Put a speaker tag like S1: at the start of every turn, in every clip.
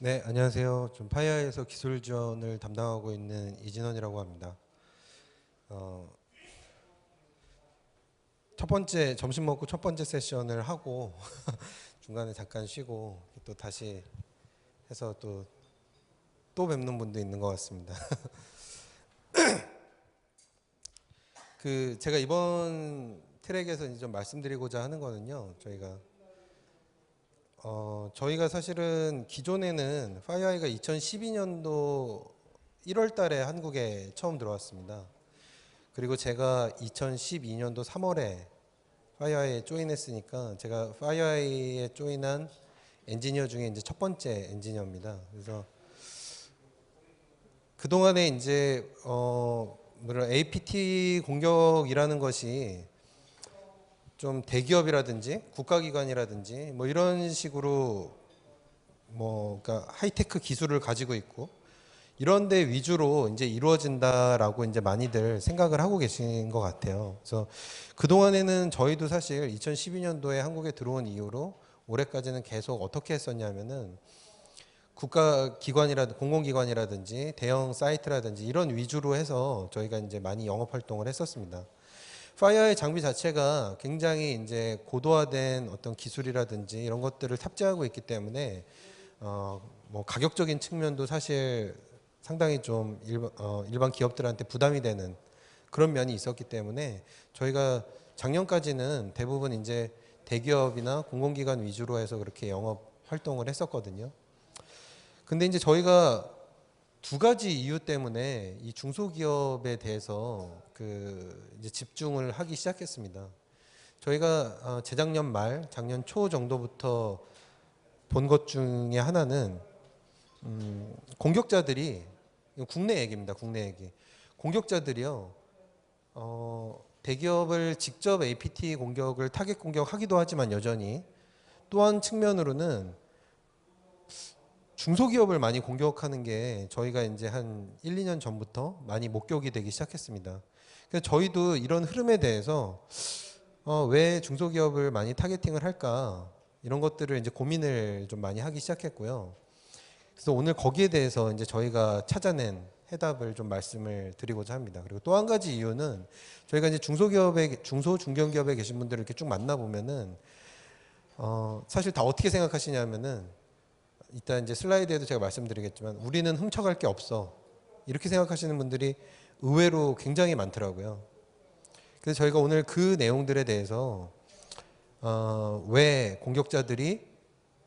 S1: 네, 안녕하세요. 좀 파이어에서 기술 지원을 담당하고 있는 이진원이라고 합니다. 첫 번째 점심 먹고 첫 번째 세션을 하고 중간에 잠깐 쉬고 또 다시 해서 또 뵙는 분도 있는 것 같습니다. 제가 이번 트랙에서 이제 좀 말씀드리고자 하는 거는요. 저희가 사실은 기존에는 파이어아이가 2012년도 1월 달에 한국에 처음 들어왔습니다. 그리고 제가 2012년도 3월에 파이어아이에 조인했으니까 제가 파이어아이에 조인한 엔지니어 중에 이제 첫 번째 엔지니어입니다. 그래서 그동안에 이제 APT 공격이라는 것이 좀 대기업이라든지 국가기관이라든지 뭐 이런 식으로 그러니까 하이테크 기술을 가지고 있고 이런 데 위주로 이제 이루어진다라고 이제 많이들 생각을 하고 계신 것 같아요. 그래서 그동안에는 저희도 사실 2012년도에 한국에 들어온 이후로 올해까지는 계속 어떻게 했었냐면은 국가기관이라든지 공공기관이라든지 대형 사이트라든지 이런 위주로 해서 저희가 이제 많이 영업 활동을 했었습니다. 파이어의 장비 자체가 굉장히 이제 고도화된 어떤 기술이라든지 이런 것들을 탑재하고 있기 때문에 뭐 가격적인 측면도 사실 상당히 좀 일반 기업들한테 부담이 되는 그런 면이 있었기 때문에 저희가 작년까지는 대부분 이제 대기업이나 공공기관 위주로 해서 그렇게 영업 활동을 했었거든요. 근데 이제 저희가 두 가지 이유 때문에 이 중소기업에 대해서 이제 집중을 하기 시작했습니다. 저희가 재작년 말, 작년 초 정도부터 본 것 중에 하나는 공격자들이 국내 얘기입니다. 국내 얘기. 공격자들이요. 대기업을 직접 APT 공격을 타겟 공격하기도 하지만 여전히 또 한 측면으로는 중소기업을 많이 공격하는 게 저희가 이제 한 1, 2년 전부터 많이 목격이 되기 시작했습니다. 그래서 저희도 이런 흐름에 대해서 왜 중소기업을 많이 타겟팅을 할까 이런 것들을 이제 고민을 좀 많이 하기 시작했고요. 그래서 오늘 거기에 대해서 이제 저희가 찾아낸 해답을 좀 말씀을 드리고자 합니다. 그리고 또 한 가지 이유는 저희가 이제 중견기업에 계신 분들을 이렇게 쭉 만나보면은 사실 다 어떻게 생각하시냐면은 이따 이제 슬라이드에도 제가 말씀드리겠지만 우리는 훔쳐갈 게 없어. 이렇게 생각하시는 분들이 의외로 굉장히 많더라고요. 그래서 저희가 오늘 그 내용들에 대해서 왜 공격자들이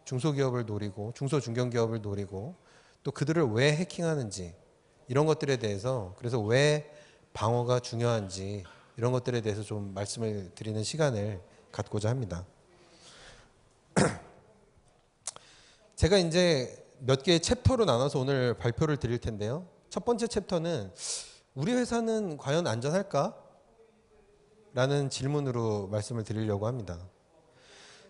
S1: 중소기업을 노리고 중소중견기업을 노리고 또 그들을 왜 해킹하는지 이런 것들에 대해서 그래서 왜 방어가 중요한지 이런 것들에 대해서 좀 말씀을 드리는 시간을 갖고자 합니다. 제가 이제 몇 개의 챕터로 나눠서 오늘 발표를 드릴 텐데요. 첫 번째 챕터는 우리 회사는 과연 안전할까? 라는 질문으로 말씀을 드리려고 합니다.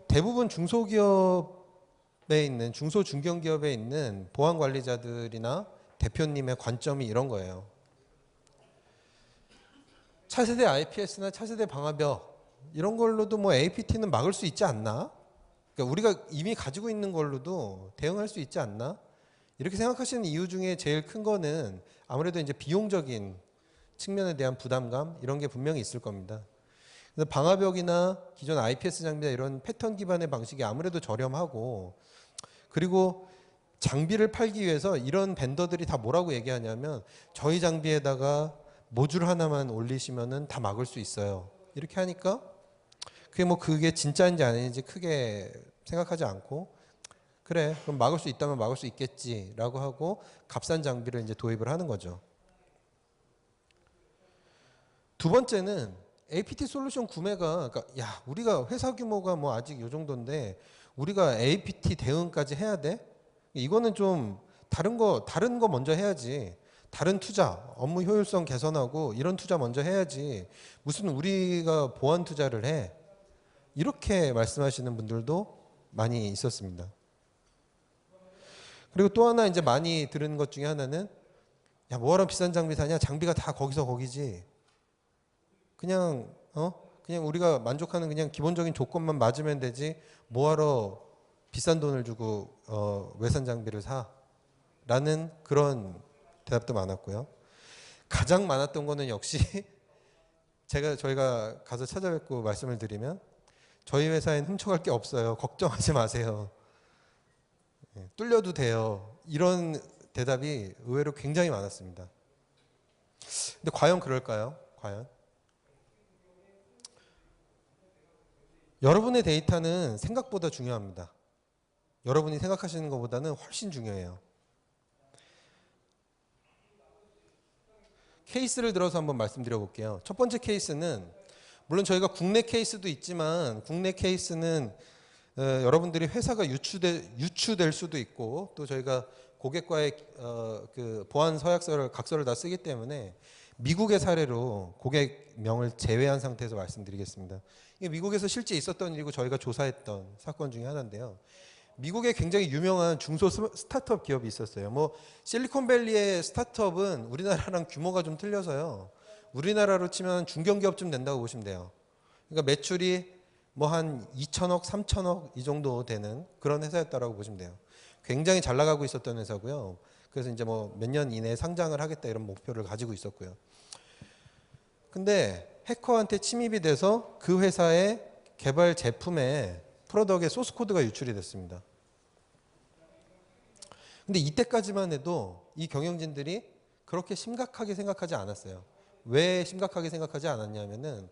S1: 대부분 중소기업에 있는 중소중견기업에 있는 보안관리자들이나 대표님의 관점이 이런 거예요. 차세대 IPS나 차세대 방화벽 이런 걸로도 뭐 APT는 막을 수 있지 않나? 그러니까 우리가 이미 가지고 있는 걸로도 대응할 수 있지 않나? 이렇게 생각하시는 이유 중에 제일 큰 거는 아무래도 이제 비용적인 측면에 대한 부담감 이런 게 분명히 있을 겁니다. 그래서 방화벽이나 기존 IPS 장비나 이런 패턴 기반의 방식이 아무래도 저렴하고 그리고 장비를 팔기 위해서 이런 벤더들이 다 뭐라고 얘기하냐면 저희 장비에다가 모듈 하나만 올리시면은 다 막을 수 있어요. 이렇게 하니까 그게 진짜인지 아닌지 크게 생각하지 않고 그래 그럼 막을 수 있다면 막을 수 있겠지라고 하고 값싼 장비를 이제 도입을 하는 거죠. 두 번째는 APT 솔루션 구매가 그러니까 야 우리가 회사 규모가 뭐 아직 요 정도인데 우리가 APT 대응까지 해야 돼? 이거는 좀 다른 거 먼저 해야지. 다른 투자, 업무 효율성 개선하고 이런 투자 먼저 해야지. 무슨 우리가 보안 투자를 해? 이렇게 말씀하시는 분들도 많이 있었습니다. 그리고 또 하나 이제 많이 들은 것 중에 하나는 야 뭐하러 비싼 장비 사냐? 장비가 다 거기서 거기지. 그냥 우리가 만족하는 그냥 기본적인 조건만 맞으면 되지. 뭐하러 비싼 돈을 주고 외산 장비를 사라는 그런 대답도 많았고요. 가장 많았던 거는 역시 저희가 가서 찾아뵙고 말씀을 드리면 저희 회사엔 훔쳐갈 게 없어요. 걱정하지 마세요. 뚫려도 돼요. 이런 대답이 의외로 굉장히 많았습니다. 근데 과연 그럴까요? 과연? 여러분의 데이터는 생각보다 중요합니다. 여러분이 생각하시는 것보다는 훨씬 중요해요. 케이스를 들어서 한번 말씀드려 볼게요. 첫 번째 케이스는 물론 저희가 국내 케이스도 있지만 국내 케이스는 여러분들이 회사가 유추될 수도 있고 또 저희가 고객과의 그 보안 서약서를 각서를 다 쓰기 때문에 미국의 사례로 고객명을 제외한 상태에서 말씀드리겠습니다. 이게 미국에서 실제 있었던 일이고 저희가 조사했던 사건 중에 하나인데요. 미국에 굉장히 유명한 중소 스타트업 기업이 있었어요. 뭐 실리콘밸리의 스타트업은 우리나라랑 규모가 좀 틀려서요. 우리나라로 치면 중견기업쯤 된다고 보시면 돼요. 그러니까 매출이 뭐 한 2천억, 3천억 이 정도 되는 그런 회사였다라고 보시면 돼요. 굉장히 잘 나가고 있었던 회사고요. 그래서 이제 뭐 몇 년 이내에 상장을 하겠다 이런 목표를 가지고 있었고요. 근데 해커한테 침입이 돼서 그 회사의 개발 제품에 프로덕트의 소스 코드가 유출이 됐습니다. 근데 이때까지만 해도 이 경영진들이 그렇게 심각하게 생각하지 않았어요. 왜 심각하게 생각하지 않았냐면은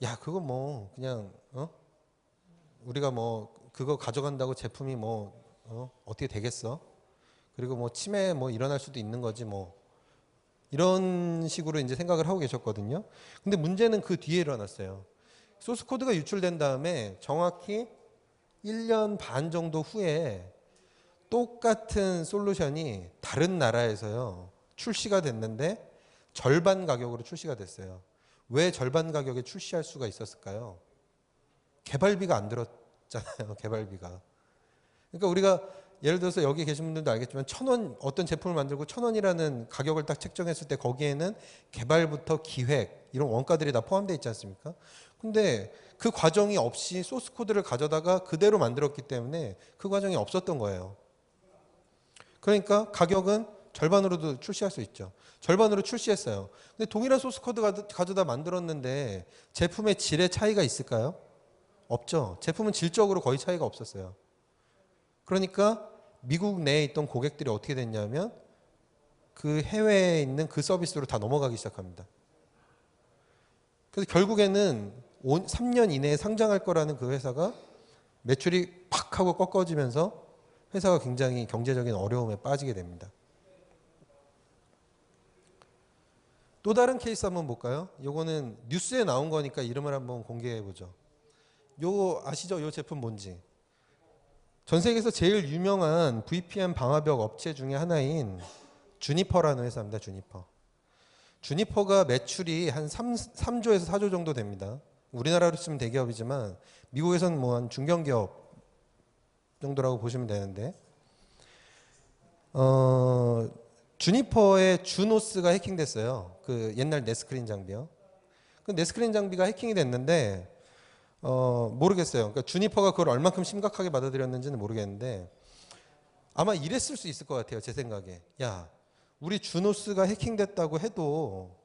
S1: 야 그거 뭐 그냥 우리가 뭐 그거 가져간다고 제품이 뭐 어떻게 되겠어? 그리고 뭐 침해 뭐 일어날 수도 있는 거지 뭐 이런 식으로 이제 생각을 하고 계셨거든요. 근데 문제는 그 뒤에 일어났어요. 소스 코드가 유출된 다음에 정확히 1년 반 정도 후에 똑같은 솔루션이 다른 나라에서요 출시가 됐는데 절반 가격으로 출시가 됐어요. 왜 절반 가격에 출시할 수가 있었을까요? 개발비가 안 들었잖아요. 개발비가. 그러니까 우리가 예를 들어서 여기 계신 분들도 알겠지만 1,000원 어떤 제품을 만들고 1,000원이라는 가격을 딱 책정했을 때 거기에는 개발부터 기획 이런 원가들이 다 포함되어 있지 않습니까? 근데 그 과정이 없이 소스 코드를 가져다가 그대로 만들었기 때문에 그 과정이 없었던 거예요. 그러니까 가격은 절반으로도 출시할 수 있죠. 절반으로 출시했어요. 근데 동일한 소스 코드 가져다 만들었는데 제품의 질의 차이가 있을까요? 없죠. 제품은 질적으로 거의 차이가 없었어요. 그러니까 미국 내에 있던 고객들이 어떻게 됐냐면 그 해외에 있는 그 서비스로 다 넘어가기 시작합니다. 그래서 결국에는 3년 이내에 상장할 거라는 그 회사가 매출이 팍 하고 꺾어지면서 회사가 굉장히 경제적인 어려움에 빠지게 됩니다. 또 다른 케이스 한번 볼까요? 요거는 뉴스에 나온 거니까 이름을 한번 공개해 보죠. 요 아시죠? 요 제품 뭔지. 전 세계에서 제일 유명한 VPN 방화벽 업체 중에 하나인 주니퍼라는 회사입니다. 주니퍼가 매출이 한 3조에서 4조 정도 됩니다. 우리나라로 치면 대기업이지만 미국에서는 뭐 한 중견기업 정도라고 보시면 되는데 주니퍼의 주노스가 해킹됐어요. 그 옛날 네스크린 장비요. 그 네스크린 장비가 해킹이 됐는데 모르겠어요. 그러니까 주니퍼가 그걸 얼만큼 심각하게 받아들였는지는 모르겠는데 아마 이랬을 수 있을 것 같아요. 제 생각에. 야, 우리 주노스가 해킹됐다고 해도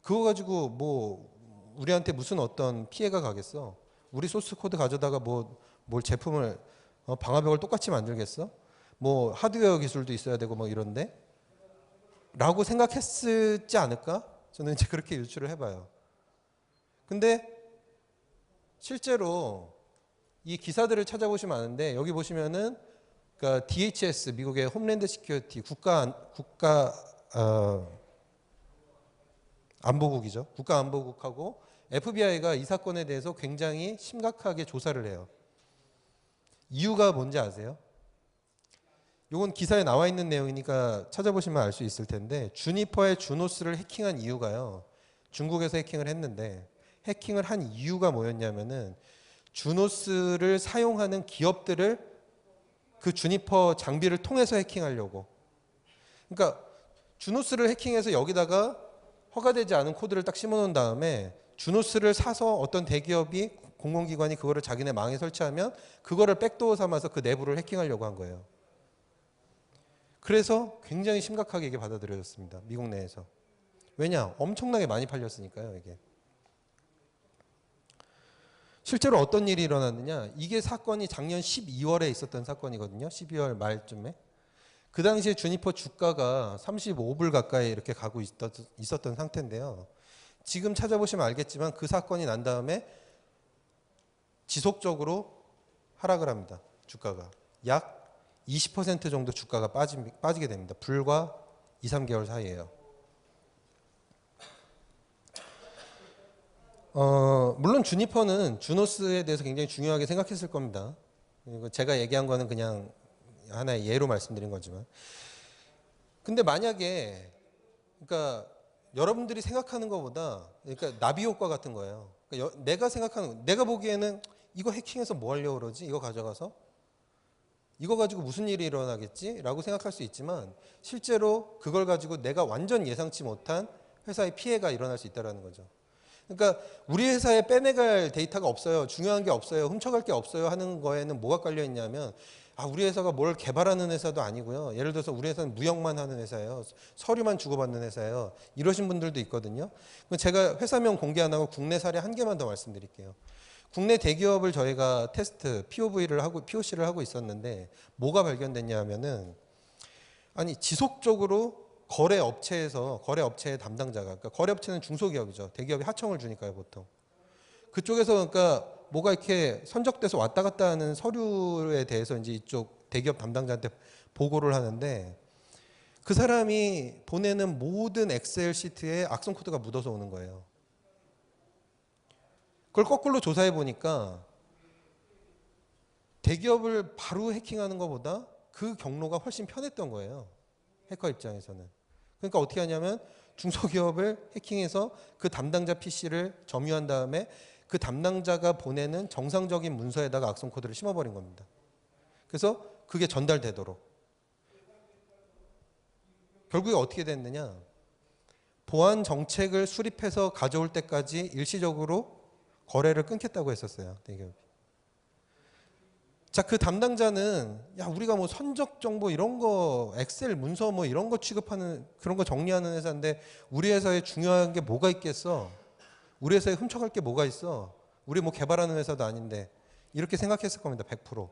S1: 그거 가지고 뭐 우리한테 무슨 어떤 피해가 가겠어? 우리 소스 코드 가져다가 뭘 제품을 방화벽을 똑같이 만들겠어? 뭐 하드웨어 기술도 있어야 되고 뭐 이런데 라고 생각했지 않을까? 저는 이제 그렇게 유추를 해봐요. 근데 실제로 이 기사들을 찾아보시면 아는데 여기 보시면은 그러니까 DHS 미국의 홈랜드 시큐리티 국가 안보국이죠. 국가 안보국하고 FBI가 이 사건에 대해서 굉장히 심각하게 조사를 해요. 이유가 뭔지 아세요? 이건 기사에 나와 있는 내용이니까 찾아보시면 알 수 있을 텐데 주니퍼의 주노스를 해킹한 이유가요. 중국에서 해킹을 했는데 해킹을 한 이유가 뭐였냐면은 주노스를 사용하는 기업들을 그 주니퍼 장비를 통해서 해킹하려고. 그러니까 주노스를 해킹해서 여기다가 허가되지 않은 코드를 딱 심어놓은 다음에 주노스를 사서 어떤 대기업이 공공기관이 그거를 자기네 망에 설치하면 그거를 백도어 삼아서 그 내부를 해킹하려고 한 거예요. 그래서 굉장히 심각하게 이게 받아들여졌습니다. 미국 내에서. 왜냐? 엄청나게 많이 팔렸으니까요, 이게. 실제로 어떤 일이 일어났느냐? 이게 사건이 작년 12월에 있었던 사건이거든요. 12월 말쯤에. 그 당시에 주니퍼 주가가 35불 가까이 이렇게 가고 있었던 상태인데요. 지금 찾아보시면 알겠지만 그 사건이 난 다음에 지속적으로 하락을 합니다. 주가가. 약 20% 정도 주가가 빠지게 됩니다. 불과 2, 3개월 사이에요. 물론 주니퍼는 주노스에 대해서 굉장히 중요하게 생각했을 겁니다. 제가 얘기한 거는 그냥 하나의 예로 말씀드린 거지만. 근데 만약에 그러니까 여러분들이 생각하는 것보다 그러니까 나비 효과 같은 거예요. 그러니까 내가 보기에는 이거 해킹해서 뭐 하려고 그러지? 이거 가져가서 이거 가지고 무슨 일이 일어나겠지? 라고 생각할 수 있지만 실제로 그걸 가지고 내가 완전 예상치 못한 회사의 피해가 일어날 수 있다는 거죠. 그러니까 우리 회사에 빼내갈 데이터가 없어요. 중요한 게 없어요. 훔쳐갈 게 없어요 하는 거에는 뭐가 깔려 있냐면 우리 회사가 뭘 개발하는 회사도 아니고요. 예를 들어서 우리 회사는 무역만 하는 회사예요. 서류만 주고받는 회사예요. 이러신 분들도 있거든요. 제가 회사명 공개 안 하고 국내 사례 한 개만 더 말씀드릴게요. 국내 대기업을 저희가 테스트, POC를 하고 있었는데 뭐가 발견됐냐 하면은 지속적으로 거래업체의 담당자가, 그러니까 거래업체는 중소기업이죠. 대기업이 하청을 주니까요, 보통. 그쪽에서 그러니까 뭐가 이렇게 선적돼서 왔다 갔다 하는 서류에 대해서 이제 이쪽 대기업 담당자한테 보고를 하는데 그 사람이 보내는 모든 엑셀 시트에 악성 코드가 묻어서 오는 거예요. 그걸 거꾸로 조사해 보니까 대기업을 바로 해킹하는 것보다 그 경로가 훨씬 편했던 거예요. 해커 입장에서는. 그러니까 어떻게 하냐면 중소기업을 해킹해서 그 담당자 PC를 점유한 다음에 그 담당자가 보내는 정상적인 문서에다가 악성 코드를 심어버린 겁니다. 그래서 그게 전달되도록. 결국에 어떻게 됐느냐. 보안 정책을 수립해서 가져올 때까지 일시적으로 거래를 끊겠다고 했었어요. 대기업이. 자, 그 담당자는 우리가 뭐 선적 정보 이런 거 엑셀 문서 뭐 이런 거 취급하는 그런 거 정리하는 회사인데 우리 회사에 중요한 게 뭐가 있겠어? 우리 회사에 훔쳐갈 게 뭐가 있어? 우리 뭐 개발하는 회사도 아닌데 이렇게 생각했을 겁니다. 100%.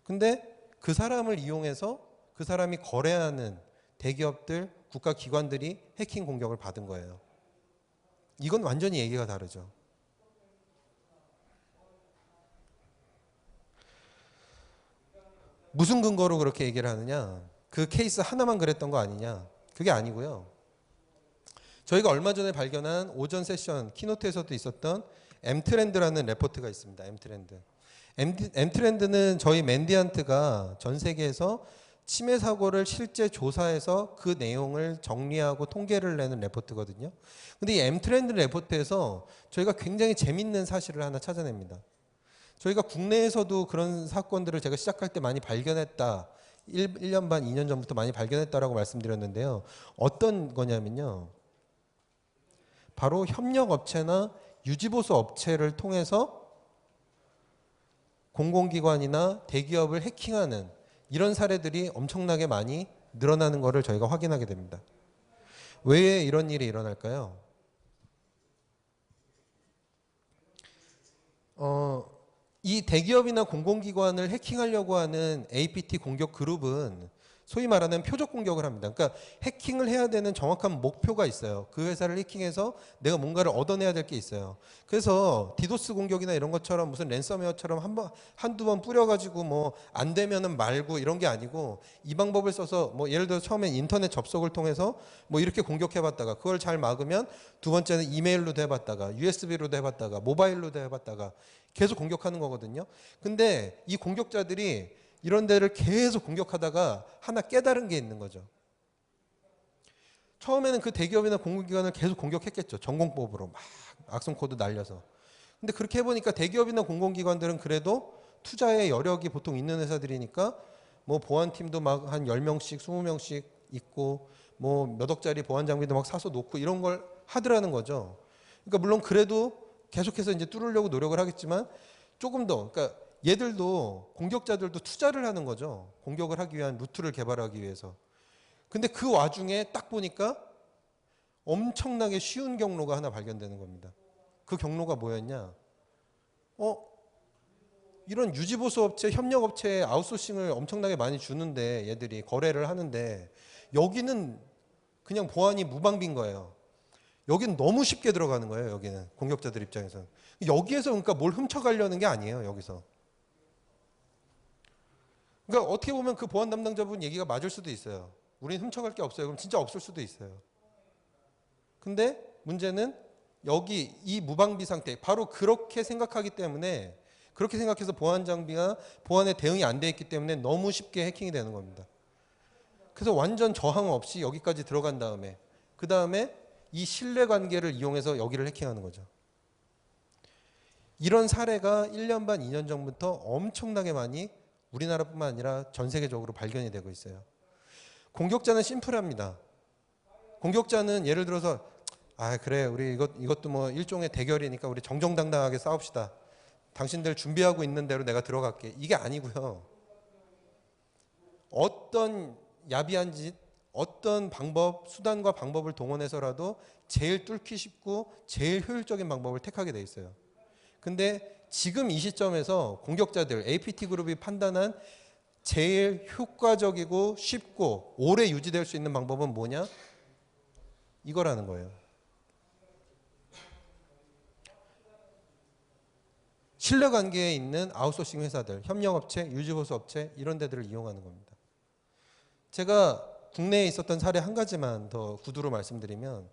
S1: 근데 그 사람을 이용해서 그 사람이 거래하는 대기업들, 국가기관들이 해킹 공격을 받은 거예요. 이건 완전히 얘기가 다르죠. 무슨 근거로 그렇게 얘기를 하느냐? 그 케이스 하나만 그랬던 거 아니냐? 그게 아니고요. 저희가 얼마 전에 발견한 오전 세션 키노트에서도 있었던 M트렌드라는 레포트가 있습니다. M트렌드. M트렌드는 저희 맨디안트가 전 세계에서 침해 사고를 실제 조사해서 그 내용을 정리하고 통계를 내는 레포트거든요. 근데 이 M트렌드 레포트에서 저희가 굉장히 재밌는 사실을 하나 찾아냅니다. 저희가 국내에서도 그런 사건들을 제가 시작할 때 많이 발견했다. 1년 반, 2년 전부터 많이 발견했다라고 말씀드렸는데요. 어떤 거냐면요. 바로 협력업체나 유지보수 업체를 통해서 공공기관이나 대기업을 해킹하는 이런 사례들이 엄청나게 많이 늘어나는 것을 저희가 확인하게 됩니다. 왜 이런 일이 일어날까요? 이 대기업이나 공공기관을 해킹하려고 하는 APT 공격 그룹은 소위 말하는 표적 공격을 합니다. 그러니까 해킹을 해야 되는 정확한 목표가 있어요. 그 회사를 해킹해서 내가 뭔가를 얻어내야 될 게 있어요. 그래서 디도스 공격이나 이런 것처럼 무슨 랜섬웨어처럼 한두 번 뿌려가지고 뭐 안 되면은 말고 이런 게 아니고 이 방법을 써서 뭐 예를 들어 처음엔 인터넷 접속을 통해서 뭐 이렇게 공격해봤다가 그걸 잘 막으면 두 번째는 이메일로도 해봤다가 USB로도 해봤다가 모바일로도 해봤다가 계속 공격하는 거거든요. 근데 이 공격자들이 이런 데를 계속 공격하다가 하나 깨달은 게 있는 거죠. 처음에는 그 대기업이나 공공기관을 계속 공격했겠죠. 전공법으로 막 악성 코드 날려서. 근데 그렇게 해보니까 대기업이나 공공기관들은 그래도 투자의 여력이 보통 있는 회사들이니까 뭐 보안팀도 막 한 10명씩 20명씩 있고 뭐 몇 억짜리 보안 장비도 막 사서 놓고 이런 걸 하더라는 거죠. 그러니까 물론 그래도 계속해서 이제 뚫으려고 노력을 하겠지만 조금 더, 그러니까 얘들도 공격자들도 투자를 하는 거죠. 공격을 하기 위한 루트를 개발하기 위해서. 근데 그 와중에 딱 보니까 엄청나게 쉬운 경로가 하나 발견되는 겁니다. 그 경로가 뭐였냐? 이런 유지보수 업체, 협력업체에 아웃소싱을 엄청나게 많이 주는데 얘들이 거래를 하는데 여기는 그냥 보안이 무방비인 거예요. 여기는 너무 쉽게 들어가는 거예요. 여기는 공격자들 입장에서는. 여기에서 그러니까 뭘 훔쳐가려는 게 아니에요. 여기서. 그러니까 어떻게 보면 그 보안 담당자분 얘기가 맞을 수도 있어요. 우리는 훔쳐갈 게 없어요. 그럼 진짜 없을 수도 있어요. 근데 문제는 여기 이 무방비 상태, 바로 그렇게 생각하기 때문에, 그렇게 생각해서 보안 장비가 보안에 대응이 안 돼 있기 때문에 너무 쉽게 해킹이 되는 겁니다. 그래서 완전 저항 없이 여기까지 들어간 다음에 그 다음에 이 신뢰관계를 이용해서 여기를 해킹하는 거죠. 이런 사례가 1년 반, 2년 전부터 엄청나게 많이 우리나라뿐만 아니라 전 세계적으로 발견이 되고 있어요. 공격자는 심플합니다. 공격자는 예를 들어서 그래 우리 이것도 뭐 일종의 대결이니까 우리 정정당당하게 싸웁시다. 당신들 준비하고 있는 대로 내가 들어갈게. 이게 아니고요. 어떤 야비한 짓, 어떤 방법, 수단과 방법을 동원해서라도 제일 뚫기 쉽고 제일 효율적인 방법을 택하게 돼 있어요. 근데 지금 이 시점에서 공격자들, APT 그룹이 판단한 제일 효과적이고 쉽고 오래 유지될 수 있는 방법은 뭐냐? 이거라는 거예요. 신뢰관계에 있는 아웃소싱 회사들, 협력업체, 유지보수업체 이런 데들을 이용하는 겁니다. 제가 국내에 있었던 사례 한 가지만 더 구두로 말씀드리면,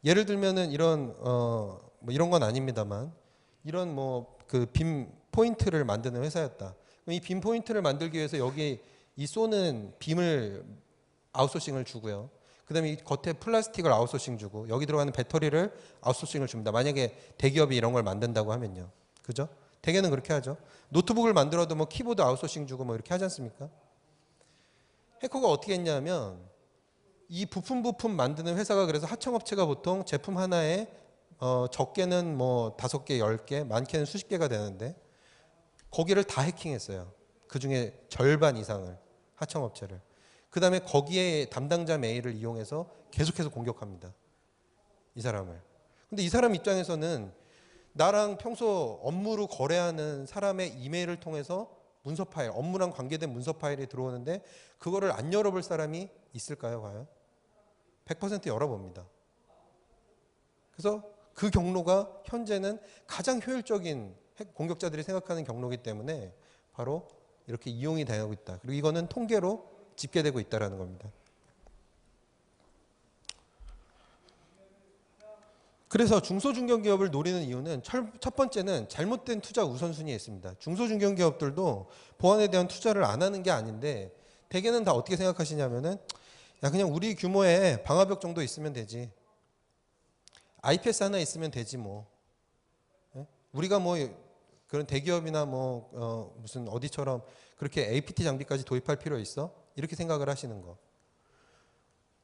S1: 예를 들면은 이런 뭐 이런 건 아닙니다만 이런 뭐 그 빔 포인트를 만드는 회사였다. 그럼 이 빔 포인트를 만들기 위해서 여기 이 쏘는 빔을 아웃소싱을 주고요. 그다음에 이 겉에 플라스틱을 아웃소싱 주고 여기 들어가는 배터리를 아웃소싱을 줍니다. 만약에 대기업이 이런 걸 만든다고 하면요. 그죠? 대개는 그렇게 하죠. 노트북을 만들어도 뭐 키보드 아웃소싱 주고 뭐 이렇게 하지 않습니까? 해커가 어떻게 했냐면 이 부품 만드는 회사가 그래서 하청업체가 보통 제품 하나에 적게는 뭐 5개, 10개, 많게는 수십 개가 되는데 거기를 다 해킹했어요. 그중에 절반 이상을, 하청업체를. 그 다음에 거기에 담당자 메일을 이용해서 계속해서 공격합니다. 이 사람을. 근데 이 사람 입장에서는 나랑 평소 업무로 거래하는 사람의 이메일을 통해서 문서 파일, 업무랑 관계된 문서 파일이 들어오는데 그거를 안 열어볼 사람이 있을까요, 과연? 100% 열어봅니다. 그래서 그 경로가 현재는 가장 효율적인 공격자들이 생각하는 경로이기 때문에 바로 이렇게 이용이 되고 있다. 그리고 이거는 통계로 집계되고 있다는 겁니다. 그래서 중소중견기업을 노리는 이유는 첫 번째는 잘못된 투자 우선순위에 있습니다. 중소중견기업들도 보안에 대한 투자를 안 하는 게 아닌데 대개는 다 어떻게 생각하시냐면은 야 그냥 우리 규모의 방화벽 정도 있으면 되지. IPS 하나 있으면 되지 뭐. 우리가 뭐 그런 대기업이나 뭐 무슨 어디처럼 그렇게 APT 장비까지 도입할 필요 있어? 이렇게 생각을 하시는 거.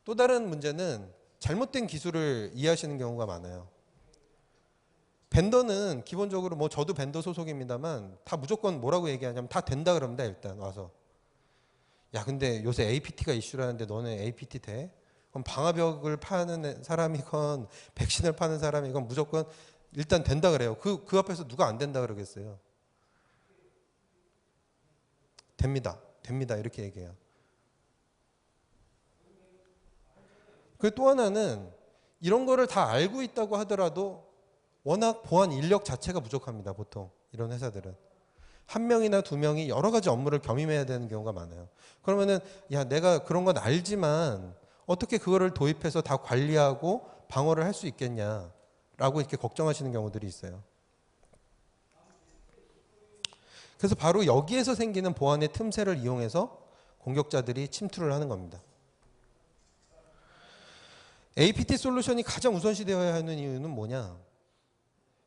S1: 또 다른 문제는 잘못된 기술을 이해하시는 경우가 많아요. 벤더는 기본적으로 뭐 저도 벤더 소속입니다만 다 무조건 뭐라고 얘기하냐면 다 된다 그럽니다. 일단 와서. 야 근데 요새 APT가 이슈라는데 너는 APT 돼? 그럼 방화벽을 파는 사람이건 백신을 파는 사람이건 무조건 일단 된다 그래요. 그 앞에서 누가 안 된다 그러겠어요. 됩니다. 됩니다. 이렇게 얘기해요. 그 또 하나는 이런 거를 다 알고 있다고 하더라도 워낙 보안 인력 자체가 부족합니다. 보통 이런 회사들은. 한 명이나 두 명이 여러 가지 업무를 겸임해야 되는 경우가 많아요. 그러면은 야 내가 그런 건 알지만 어떻게 그거를 도입해서 다 관리하고 방어를 할 수 있겠냐라고 이렇게 걱정하시는 경우들이 있어요. 그래서 바로 여기에서 생기는 보안의 틈새를 이용해서 공격자들이 침투를 하는 겁니다. APT 솔루션이 가장 우선시되어야 하는 이유는 뭐냐?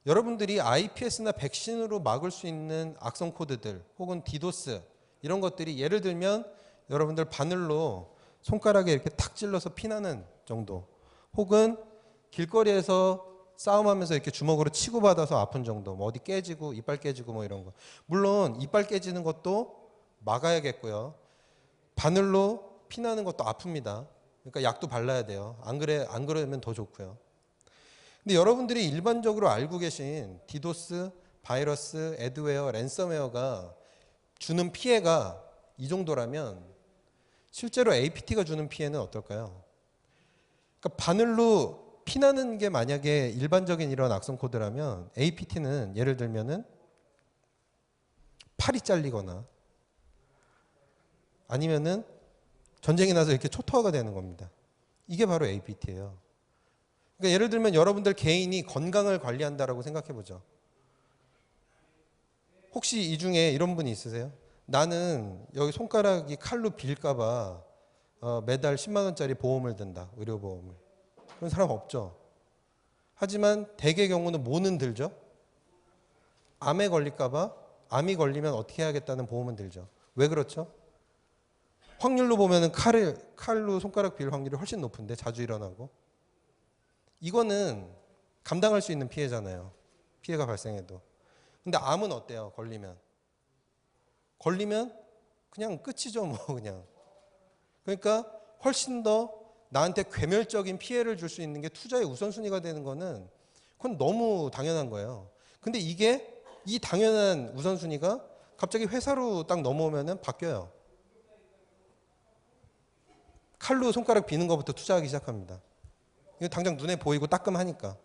S1: 여러분들이 IPS나 백신으로 막을 수 있는 악성 코드들 혹은 디도스 이런 것들이 예를 들면 여러분들 바늘로 손가락에 이렇게 탁 찔러서 피나는 정도 혹은 길거리에서 싸움하면서 이렇게 주먹으로 치고받아서 아픈 정도. 뭐 어디 깨지고 이빨 깨지고 뭐 이런 거. 물론 이빨 깨지는 것도 막아야겠고요. 바늘로 피나는 것도 아픕니다. 그러니까 약도 발라야 돼요. 안 그러면 더 좋고요. 근데 여러분들이 일반적으로 알고 계신 디도스, 바이러스, 애드웨어, 랜섬웨어가 주는 피해가 이 정도라면 실제로 APT가 주는 피해는 어떨까요? 그러니까 바늘로 피나는 게 만약에 일반적인 이런 악성 코드라면 APT는 예를 들면은 팔이 잘리거나 아니면은 전쟁이 나서 이렇게 초토화가 되는 겁니다. 이게 바로 APT예요. 그러니까 예를 들면 여러분들 개인이 건강을 관리한다라고 생각해 보죠. 혹시 이 중에 이런 분이 있으세요? 나는 여기 손가락이 칼로 빌까봐 매달 10만 원짜리 보험을 든다. 의료보험을. 그런 사람 없죠. 하지만 대개 경우는 뭐는 들죠? 암에 걸릴까봐 암이 걸리면 어떻게 해야겠다는 보험은 들죠. 왜 그렇죠? 확률로 보면 칼로 손가락 빌 확률이 훨씬 높은데 자주 일어나고. 이거는 감당할 수 있는 피해잖아요. 피해가 발생해도. 근데 암은 어때요? 걸리면 그냥 끝이죠, 뭐 그냥. 그러니까 훨씬 더 나한테 괴멸적인 피해를 줄 수 있는 게 투자의 우선순위가 되는 거는 그건 너무 당연한 거예요. 근데 이게 이 당연한 우선순위가 갑자기 회사로 딱 넘어오면은 바뀌어요. 칼로 손가락 비는 것부터 투자하기 시작합니다. 이거 당장 눈에 보이고 따끔하니까.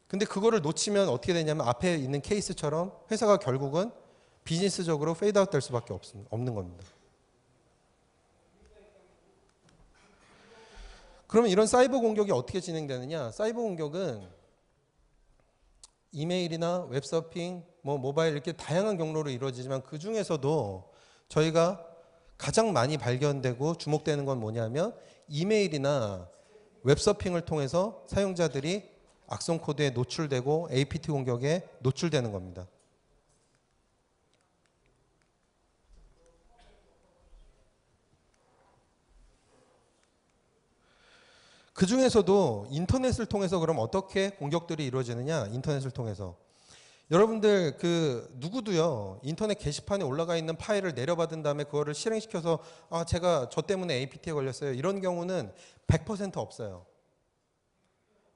S1: 근데 그거를 놓치면 어떻게 되냐면 앞에 있는 케이스처럼 회사가 결국은 비즈니스적으로 페이드아웃 될 수밖에 없는 겁니다. 그러면 이런 사이버 공격이 어떻게 진행되느냐? 사이버 공격은 이메일이나 웹서핑, 뭐 모바일 이렇게 다양한 경로로 이루어지지만 그 중에서도 저희가 가장 많이 발견되고 주목되는 건 뭐냐면 이메일이나 웹서핑을 통해서 사용자들이 악성 코드에 노출되고 APT 공격에 노출되는 겁니다. 그 중에서도 인터넷을 통해서 그럼 어떻게 공격들이 이루어지느냐? 인터넷을 통해서. 여러분들 누구도요 인터넷 게시판에 올라가 있는 파일을 내려받은 다음에 그거를 실행시켜서 제가 저 때문에 APT에 걸렸어요. 이런 경우는 100% 없어요.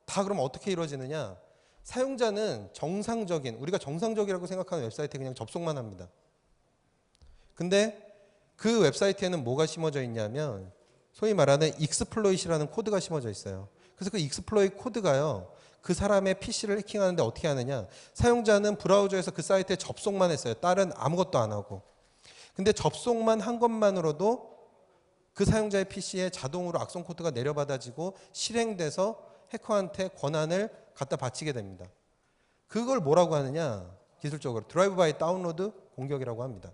S1: 다 그럼 어떻게 이루어지느냐? 사용자는 우리가 정상적이라고 생각하는 웹사이트에 그냥 접속만 합니다. 근데 그 웹사이트에는 뭐가 심어져 있냐면 소위 말하는 익스플로잇이라는 코드가 심어져 있어요. 그래서 그 익스플로잇 코드가요. 그 사람의 PC를 해킹하는데 어떻게 하느냐? 사용자는 브라우저에서 그 사이트에 접속만 했어요. 다른 아무것도 안 하고. 근데 접속만 한 것만으로도 그 사용자의 PC에 자동으로 악성 코드가 내려받아지고 실행돼서 해커한테 권한을 갖다 바치게 됩니다. 그걸 뭐라고 하느냐? 기술적으로 드라이브 바이 다운로드 공격이라고 합니다.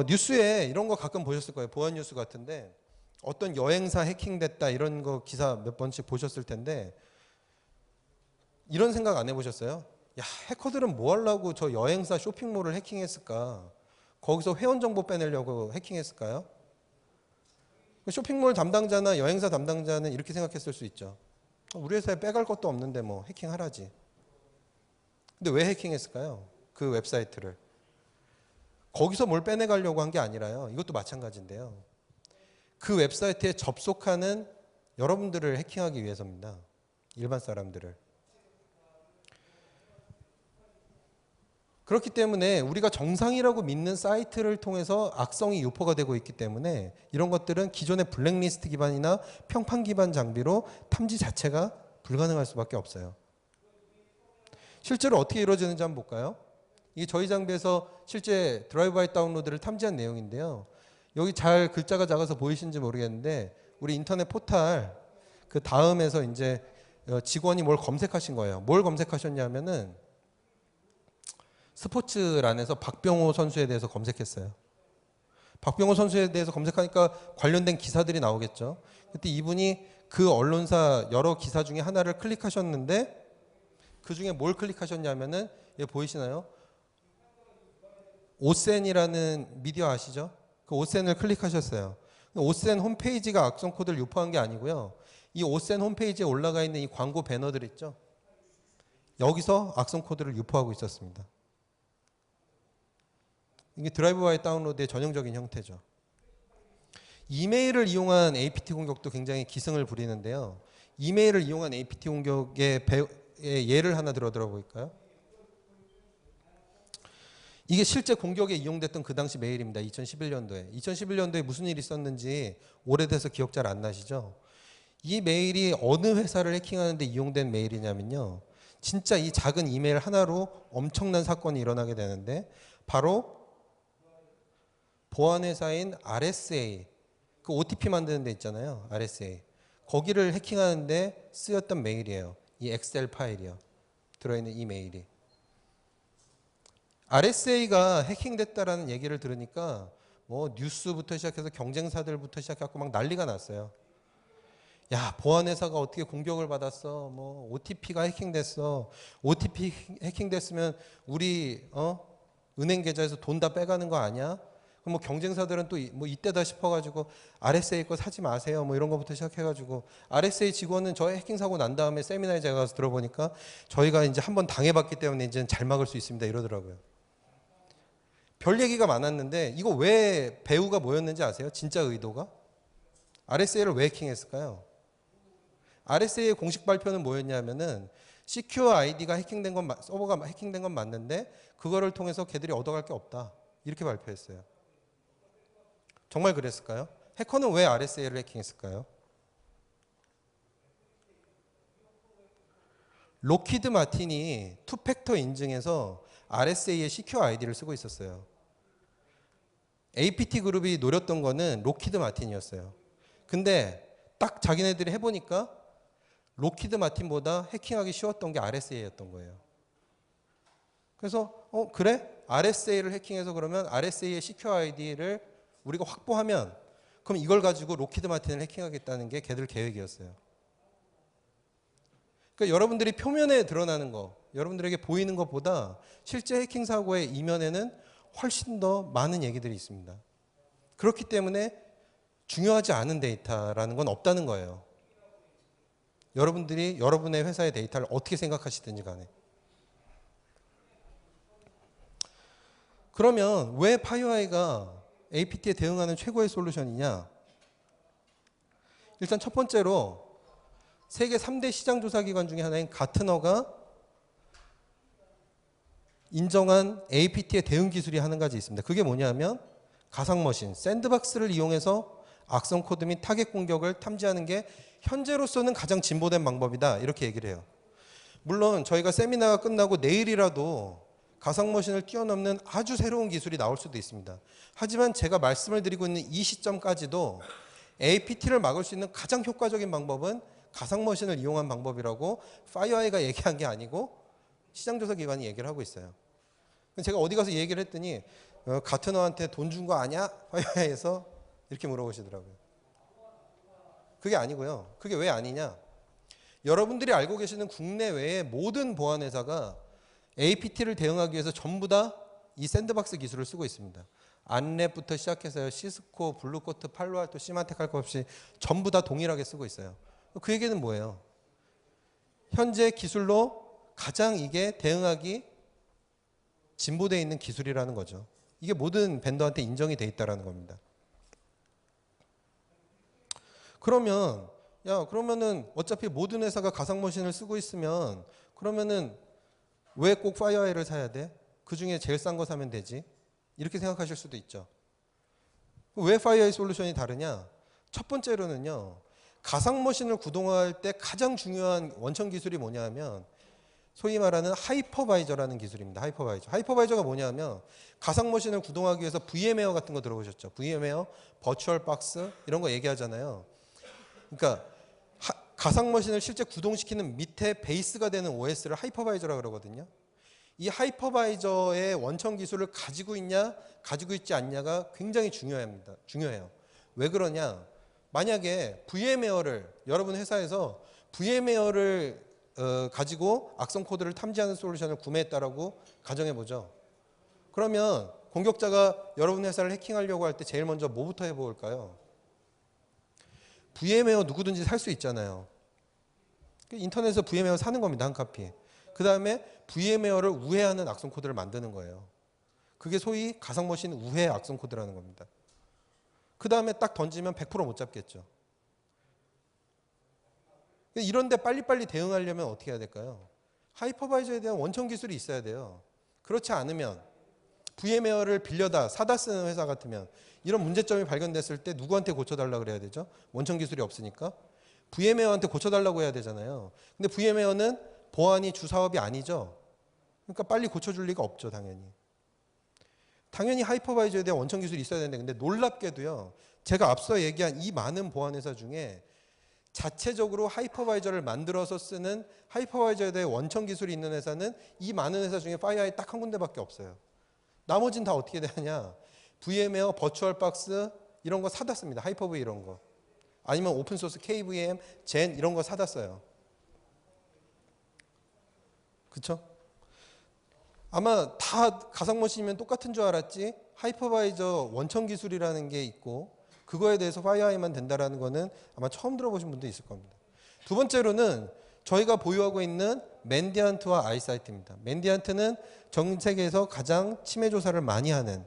S1: 뉴스에 이런 거 가끔 보셨을 거예요. 보안 뉴스 같은데 어떤 여행사 해킹됐다 이런 거 기사 몇 번씩 보셨을 텐데 이런 생각 안 해보셨어요? 야, 해커들은 뭐 하려고 저 여행사 쇼핑몰을 해킹했을까? 거기서 회원 정보 빼내려고 해킹했을까요? 쇼핑몰 담당자나 여행사 담당자는 이렇게 생각했을 수 있죠. 우리 회사에 빼갈 것도 없는데 뭐 해킹하라지. 근데 왜 해킹했을까요? 그 웹사이트를. 거기서 뭘 빼내가려고 한 게 아니라요. 이것도 마찬가지인데요. 그 웹사이트에 접속하는 여러분들을 해킹하기 위해서입니다. 일반 사람들을. 그렇기 때문에 우리가 정상이라고 믿는 사이트를 통해서 악성이 유포가 되고 있기 때문에 이런 것들은 기존의 블랙리스트 기반이나 평판 기반 장비로 탐지 자체가 불가능할 수밖에 없어요. 실제로 어떻게 이루어지는지 한번 볼까요? 이게 저희 장비에서 실제 드라이브 바이 다운로드를 탐지한 내용인데요. 여기 잘 글자가 작아서 보이시는지 모르겠는데 우리 인터넷 포탈 그 다음에서 이제 직원이 뭘 검색하신 거예요. 뭘 검색하셨냐면은 스포츠란에서 박병호 선수에 대해서 검색했어요. 박병호 선수에 대해서 검색하니까 관련된 기사들이 나오겠죠. 그때 이분이 그 언론사 여러 기사 중에 하나를 클릭하셨는데 그 중에 뭘 클릭하셨냐면은 얘 보이시나요? 오센이라는 미디어 아시죠? 그 오센을 클릭하셨어요. 오센 홈페이지가 악성 코드를 유포한 게 아니고요. 이 오센 홈페이지에 올라가 있는 이 광고 배너들 있죠. 여기서 악성 코드를 유포하고 있었습니다. 이게 드라이브-바이 다운로드의 전형적인 형태죠. 이메일을 이용한 APT 공격도 굉장히 기승을 부리는데요. 이메일을 이용한 APT 공격의 예를 하나 들어볼까요? 이게 실제 공격에 이용됐던 그 당시 메일입니다. 2011년도에. 2011년도에 무슨 일이 있었는지 오래돼서 기억 잘 안 나시죠? 이 메일이 어느 회사를 해킹하는 데 이용된 메일이냐면요. 진짜 이 작은 이메일 하나로 엄청난 사건이 일어나게 되는데 바로 보안회사인 RSA, 그 OTP 만드는 데 있잖아요. RSA. 거기를 해킹하는데 쓰였던 메일이에요. 이 엑셀 파일이요. 들어있는 이 메일이. RSA가 해킹됐다라는 얘기를 들으니까 뭐 뉴스부터 시작해서 경쟁사들부터 시작해서 막 난리가 났어요. 야, 보안회사가 어떻게 공격을 받았어? 뭐 OTP가 해킹됐어. OTP 해킹됐으면 우리 은행 계좌에서 돈 다 빼가는 거 아니야? 그럼 뭐 경쟁사들은 또 뭐 이때다 싶어가지고 RSA 거 사지 마세요. 뭐 이런 거부터 시작해가지고 RSA 직원은 저 해킹 사고 난 다음에 세미나에 제가 가서 들어보니까 저희가 이제 한번 당해봤기 때문에 이제는 잘 막을 수 있습니다. 이러더라고요. 별 얘기가 많았는데 이거 왜 배우가 뭐였는지 아세요? 진짜 의도가? RSA를 왜 해킹했을까요? RSA의 공식 발표는 뭐였냐면은 시큐어 아이디가 해킹된 건 서버가 해킹된 건 맞는데 그거를 통해서 걔들이 얻어갈 게 없다. 이렇게 발표했어요. 정말 그랬을까요? 해커는 왜 RSA를 해킹했을까요? 록히드 마틴이 투팩터 인증에서 RSA의 시큐어 아이디를 쓰고 있었어요. APT 그룹이 노렸던 거는 록히드 마틴이었어요. 근데 딱 자기네들이 해보니까 록히드 마틴보다 해킹하기 쉬웠던 게 RSA였던 거예요. 그래서 그래? RSA를 해킹해서 그러면 RSA의 시큐어 아이디를 우리가 확보하면 그럼 이걸 가지고 록히드 마틴을 해킹하겠다는 게 걔들 계획이었어요. 그러니까 여러분들이 표면에 드러나는 거, 여러분들에게 보이는 것보다 실제 해킹 사고의 이면에는 훨씬 더 많은 얘기들이 있습니다. 그렇기 때문에 중요하지 않은 데이터라는 건 없다는 거예요. 여러분들이 여러분의 회사의 데이터를 어떻게 생각하시든지 간에. 그러면 왜 파이어아이가 APT에 대응하는 최고의 솔루션이냐? 일단 첫 번째로 세계 3대 시장 조사 기관 중에 하나인 가트너가 인정한 APT의 대응 기술이 한 가지 있습니다. 그게 뭐냐면 가상머신, 샌드박스를 이용해서 악성 코드 및 타겟 공격을 탐지하는 게 현재로서는 가장 진보된 방법이다. 이렇게 얘기를 해요. 물론 저희가 세미나가 끝나고 내일이라도 가상머신을 뛰어넘는 아주 새로운 기술이 나올 수도 있습니다. 하지만 제가 말씀을 드리고 있는 이 시점까지도 APT를 막을 수 있는 가장 효과적인 방법은 가상머신을 이용한 방법이라고 파이어아이가 얘기한 게 아니고 시장조사 기관이 얘기를 하고 있어요. 제가 어디 가서 얘기를 했더니 가트너한테 돈 준 거 아니야? 파이어아이에서 이렇게 물어보시더라고요. 그게 아니고요. 그게 왜 아니냐? 여러분들이 알고 계시는 국내외의 모든 보안회사가 APT를 대응하기 위해서 전부 다 이 샌드박스 기술을 쓰고 있습니다. 안랩부터 시작해서요. 시스코, 블루코트, 팔로알토, 시마텍 할 것 없이 전부 다 동일하게 쓰고 있어요. 그 얘기는 뭐예요? 현재 기술로 가장 이게 대응하기 진보되어 있는 기술이라는 거죠. 이게 모든 벤더한테 인정이 돼 있다는 겁니다. 그러면은 어차피 모든 회사가 가상머신을 쓰고 있으면 그러면은 왜 꼭 파이어아이를 사야 돼? 그 중에 제일 싼 거 사면 되지. 이렇게 생각하실 수도 있죠. 왜 파이어아이 솔루션이 다르냐? 첫 번째로는요. 가상머신을 구동할 때 가장 중요한 원천 기술이 뭐냐면 소위 말하는 하이퍼바이저라는 기술입니다. 하이퍼바이저가 뭐냐면 가상머신을 구동하기 위해서 VM웨어 같은 거 들어보셨죠? VM웨어, 버추얼 박스 이런 거 얘기하잖아요. 그러니까 가상머신을 실제 구동시키는 밑에 베이스가 되는 OS를 하이퍼바이저라고 그러거든요. 이 하이퍼바이저의 원천 기술을 가지고 있냐, 가지고 있지 않냐가 굉장히 중요해요. 왜 그러냐? 만약에 VM웨어를 여러분 회사에서 VM웨어를 가지고 악성 코드를 탐지하는 솔루션을 구매했다라고 가정해 보죠. 그러면 공격자가 여러분 회사를 해킹하려고 할 때 제일 먼저 뭐부터 해볼까요? VM웨어 누구든지 살 수 있잖아요. 인터넷에서 VM웨어 사는 겁니다. 한 카피. 그 다음에 VM웨어를 우회하는 악성 코드를 만드는 거예요. 그게 소위 가상머신 우회 악성 코드라는 겁니다. 그 다음에 딱 던지면 100%못 잡겠죠. 이런데 빨리빨리 대응하려면 어떻게 해야 될까요? 하이퍼바이저에 대한 원천 기술이 있어야 돼요. 그렇지 않으면 VM웨어를 빌려다 사다 쓰는 회사 같으면 이런 문제점이 발견됐을 때 누구한테 고쳐달라고 그래야 되죠? 원천 기술이 없으니까 VM웨어한테 고쳐달라고 해야 되잖아요. 근데 VM웨어는 보안이 주 사업이 아니죠. 그러니까 빨리 고쳐줄 리가 없죠, 당연히. 당연히 하이퍼바이저에 대한 원천 기술이 있어야 되는데, 근데 놀랍게도요, 제가 앞서 얘기한 이 많은 보안 회사 중에 자체적으로 하이퍼바이저를 만들어서 쓰는 하이퍼바이저에 대해 원천 기술이 있는 회사는 이 많은 회사 중에 파이어아이 딱 한 군데밖에 없어요. 나머지는 다 어떻게 되느냐? VM웨어, 버추얼박스 이런 거 사다 씁니다. 하이퍼V 이런 거. 아니면 오픈소스 KVM, 젠 이런 거 사다 써요. 그쵸? 아마 다 가상머신이면 똑같은 줄 알았지 하이퍼바이저 원천 기술이라는 게 있고 그거에 대해서 파이어아이만 된다라는 거는 아마 처음 들어보신 분도 있을 겁니다. 두 번째로는 저희가 보유하고 있는 맨디안트와 아이사이트입니다. 맨디안트는 전 세계에서 가장 침해 조사를 많이 하는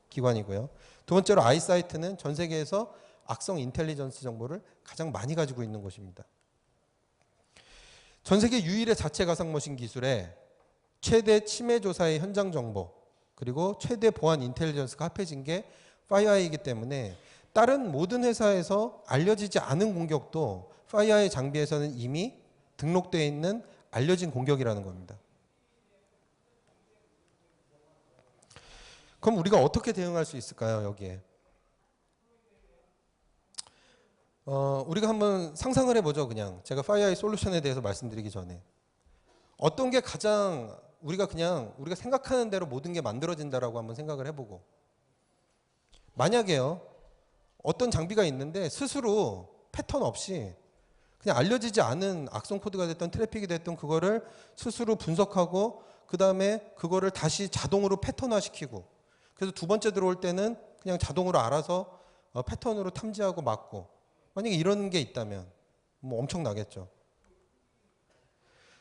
S1: 기관이고요. 두 번째로 아이사이트는 전 세계에서 악성 인텔리전스 정보를 가장 많이 가지고 있는 곳입니다. 전 세계 유일의 자체 가상머신 기술에 최대 침해 조사의 현장 정보 그리고 최대 보안 인텔리전스가 합해진 게 파이어아이이기 때문에 다른 모든 회사에서 알려지지 않은 공격도 파이어아이 장비에서는 이미 등록되어 있는 알려진 공격이라는 겁니다. 그럼 우리가 어떻게 대응할 수 있을까요, 여기에? 우리가 한번 상상을 해보죠, 그냥. 제가 파이어아이 솔루션에 대해서 말씀드리기 전에. 어떤 게 가장 우리가 생각하는 대로 모든 게 만들어진다라고 한번 생각을 해보고. 만약에요, 어떤 장비가 있는데 스스로 패턴 없이 그냥 알려지지 않은 악성 코드가 됐던 트래픽이 됐던 그거를 스스로 분석하고 그 다음에 그거를 다시 자동으로 패턴화시키고 그래서 두 번째 들어올 때는 그냥 자동으로 알아서 패턴으로 탐지하고 막고 만약에 이런 게 있다면 뭐 엄청나겠죠.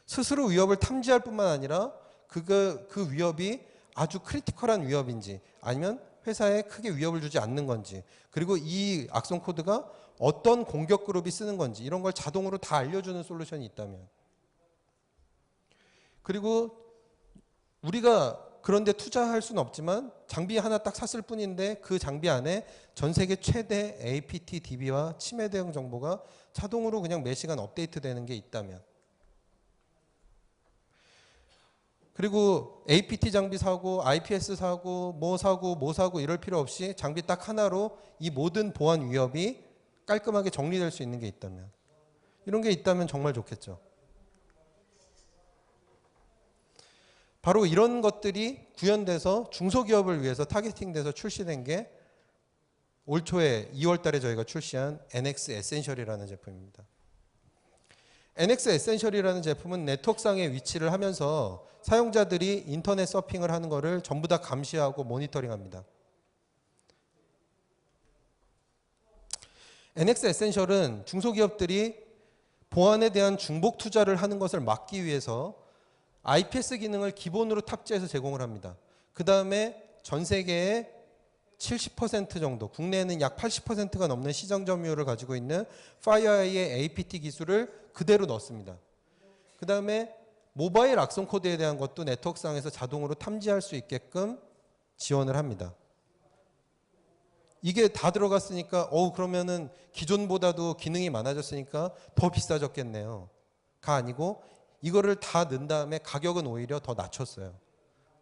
S1: 스스로 위협을 탐지할 뿐만 아니라 그 위협이 아주 크리티컬한 위협인지 아니면 회사에 크게 위협을 주지 않는 건지 그리고 이 악성 코드가 어떤 공격 그룹이 쓰는 건지 이런 걸 자동으로 다 알려주는 솔루션이 있다면 그리고 우리가 그런데 투자할 수는 없지만 장비 하나 딱 샀을 뿐인데 그 장비 안에 전 세계 최대 APT DB와 침해 대응 정보가 자동으로 그냥 매 시간 업데이트 되는 게 있다면 그리고 APT 장비 사고 IPS 사고 뭐 사고 이럴 필요 없이 장비 딱 하나로 이 모든 보안 위협이 깔끔하게 정리될 수 있는 게 있다면 이런 게 있다면 정말 좋겠죠. 바로 이런 것들이 구현돼서 중소기업을 위해서 타겟팅돼서 출시된 게 올 초에 2월 달에 저희가 출시한 NX 에센셜이라는 제품입니다. NX 에센셜이라는 제품은 네트워크상의 위치를 하면서 사용자들이 인터넷 서핑을 하는 것을 전부 다 감시하고 모니터링합니다. NX 에센셜은 중소기업들이 보안에 대한 중복 투자를 하는 것을 막기 위해서 IPS 기능을 기본으로 탑재해서 제공을 합니다. 그 다음에 전 세계의 70% 정도, 국내에는 약 80%가 넘는 시장 점유율을 가지고 있는 파이어아이의 APT 기술을 그대로 넣습니다. 그 다음에 모바일 악성 코드에 대한 것도 네트워크상에서 자동으로 탐지할 수 있게끔 지원을 합니다. 이게 다 들어갔으니까 그러면은 기존보다도 기능이 많아졌으니까 더 비싸졌겠네요. 가 아니고 이거를 다 넣은 다음에 가격은 오히려 더 낮췄어요.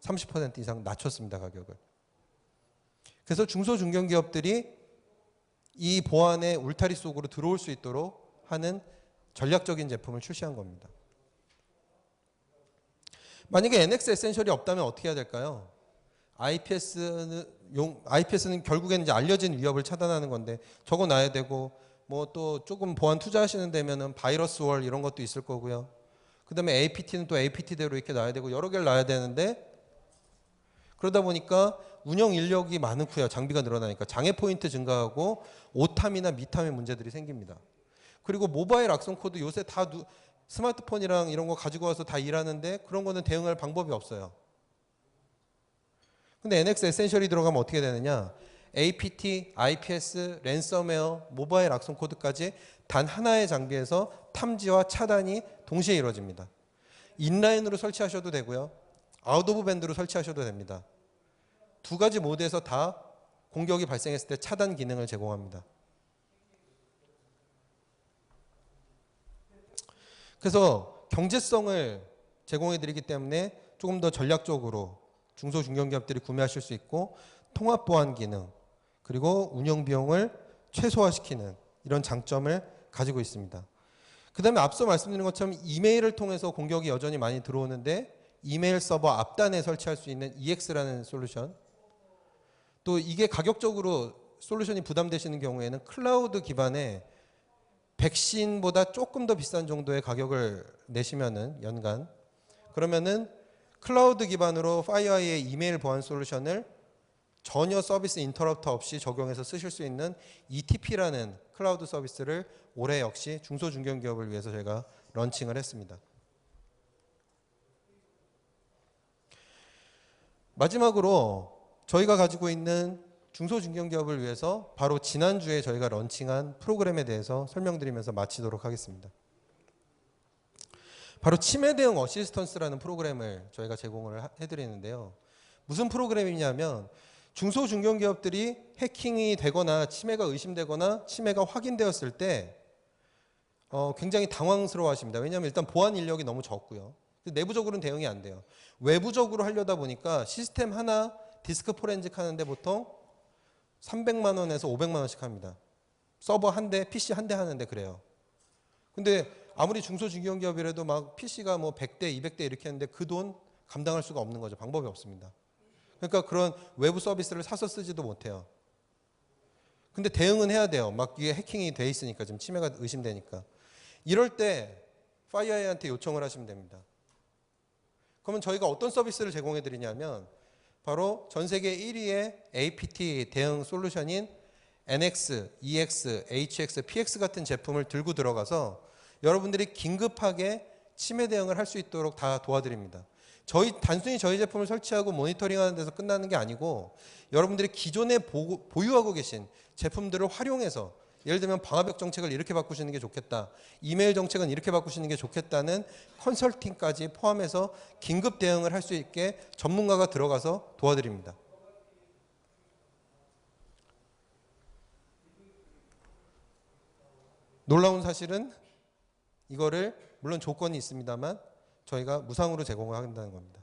S1: 30% 이상 낮췄습니다, 가격을. 그래서 중소중견기업들이 이 보안의 울타리 속으로 들어올 수 있도록 하는 전략적인 제품을 출시한 겁니다. 만약에 NX 에센셜이 없다면 어떻게 해야 될까요? IPS는 결국에는 이제 알려진 위협을 차단하는 건데 적어놔야 되고 뭐 또 조금 보안 투자하시는 데면은 바이러스 월 이런 것도 있을 거고요. 그 다음에 APT는 또 APT대로 이렇게 놔야 되고 여러 개를 놔야 되는데 그러다 보니까 운영 인력이 많고요. 장비가 늘어나니까 장애 포인트 증가하고 오탐이나 미탐의 문제들이 생깁니다. 그리고 모바일 악성 코드 요새 다 스마트폰이랑 이런 거 가지고 와서 다 일하는데 그런 거는 대응할 방법이 없어요. 근데 NX 에센셜이 들어가면 어떻게 되느냐? APT, IPS, 랜섬웨어, 모바일 악성 코드까지 단 하나의 장비에서 탐지와 차단이 동시에 이루어집니다. 인라인으로 설치하셔도 되고요. 아웃 오브 밴드로 설치하셔도 됩니다. 두 가지 모드에서 다 공격이 발생했을 때 차단 기능을 제공합니다. 그래서 경제성을 제공해 드리기 때문에 조금 더 전략적으로 중소중견기업들이 구매하실 수 있고 통합 보안 기능 그리고 운영 비용을 최소화시키는 이런 장점을 가지고 있습니다. 그 다음에 앞서 말씀드린 것처럼 이메일을 통해서 공격이 여전히 많이 들어오는데 이메일 서버 앞단에 설치할 수 있는 EX라는 솔루션, 또 이게 가격적으로 솔루션이 부담되시는 경우에는 클라우드 기반의 백신보다 조금 더 비싼 정도의 가격을 내시면은 연간, 그러면은 클라우드 기반으로 파이어아이의 이메일 보안 솔루션을 전혀 서비스 인터럽터 없이 적용해서 쓰실 수 있는 ETP라는 클라우드 서비스를 올해 역시 중소중견기업을 위해서 저희가 런칭을 했습니다. 마지막으로 저희가 가지고 있는 중소중견기업을 위해서 바로 지난주에 저희가 런칭한 프로그램에 대해서 설명드리면서 마치도록 하겠습니다. 바로 치매 대응 어시스턴스라는 프로그램을 저희가 제공을 해드리는데요. 무슨 프로그램이냐면 중소중견기업들이 해킹이 되거나 치매가 의심되거나 치매가 확인되었을 때 굉장히 당황스러워 하십니다. 왜냐하면 일단 보안 인력이 너무 적고요. 내부적으로는 대응이 안 돼요. 외부적으로 하려다 보니까 시스템 하나 디스크 포렌식 하는데 보통 300만 원에서 500만 원씩 합니다. 서버 한 대, PC 한 대 하는데 그래요. 근데 아무리 중소중견기업이라도 막 PC가 뭐 100대, 200대 이렇게 하는데 그 돈 감당할 수가 없는 거죠. 방법이 없습니다. 그러니까 그런 외부 서비스를 사서 쓰지도 못해요. 근데 대응은 해야 돼요. 막 이게 해킹이 돼 있으니까, 지금 치매가 의심되니까. 이럴 때 파이어아이한테 요청을 하시면 됩니다. 그러면 저희가 어떤 서비스를 제공해 드리냐면 바로 전 세계 1위의 APT 대응 솔루션인 NX, EX, HX, PX 같은 제품을 들고 들어가서 여러분들이 긴급하게 치매 대응을 할 수 있도록 다 도와드립니다. 단순히 저희 제품을 설치하고 모니터링하는 데서 끝나는 게 아니고 여러분들이 기존에 보유하고 계신 제품들을 활용해서, 예를 들면 방화벽 정책을 이렇게 바꾸시는 게 좋겠다, 이메일 정책은 이렇게 바꾸시는 게 좋겠다는 컨설팅까지 포함해서 긴급 대응을 할 수 있게 전문가가 들어가서 도와드립니다. 놀라운 사실은 이거를 물론 조건이 있습니다만 저희가 무상으로 제공을 한다는 겁니다.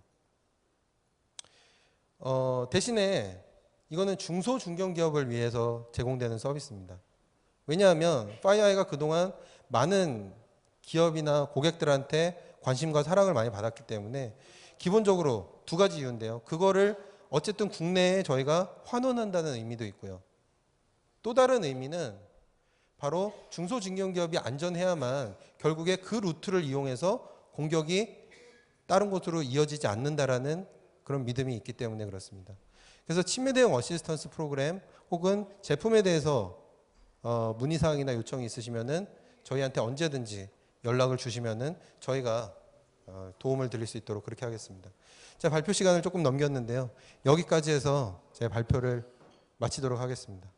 S1: 대신에 이거는 중소중견기업을 위해서 제공되는 서비스입니다. 왜냐하면 파이어아이가 그동안 많은 기업이나 고객들한테 관심과 사랑을 많이 받았기 때문에 기본적으로 두 가지 이유인데요. 그거를 어쨌든 국내에 저희가 환원한다는 의미도 있고요. 또 다른 의미는 바로 중소중견기업이 안전해야만 결국에 그 루트를 이용해서 공격이 다른 곳으로 이어지지 않는다라는 그런 믿음이 있기 때문에 그렇습니다. 그래서 치매 대응 어시스턴스 프로그램 혹은 제품에 대해서 문의사항이나 요청이 있으시면은 저희한테 언제든지 연락을 주시면은 저희가 도움을 드릴 수 있도록 그렇게 하겠습니다. 자, 발표 시간을 조금 넘겼는데요. 여기까지 해서 제 발표를 마치도록 하겠습니다.